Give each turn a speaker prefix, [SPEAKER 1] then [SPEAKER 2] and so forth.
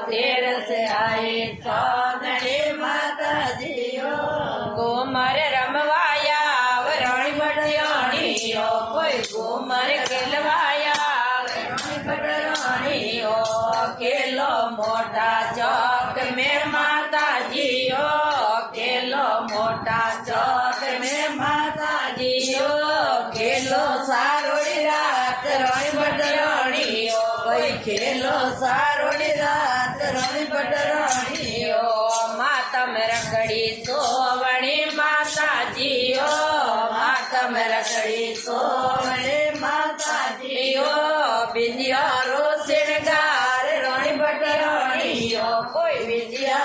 [SPEAKER 1] तेरस आए चौधरी माता जियो घूमर रमवाया रानी बटरानियो कोई घूमर खेलवाया रानी बटरानियो खेलो मोटा चौक में माता जियो खेलो मोटा चौक में माता जियो खेलो सारोड़ी रात रानी बटरानियो कोई खेलो सारोड़ी रात रानी बटरानियो मातम रखड़ी सोवणी माता जियो मातम रखड़ी सोवणी माता जियो बिंदिया रो श्रृंगार रानी बटरानियो कोई बिंदिया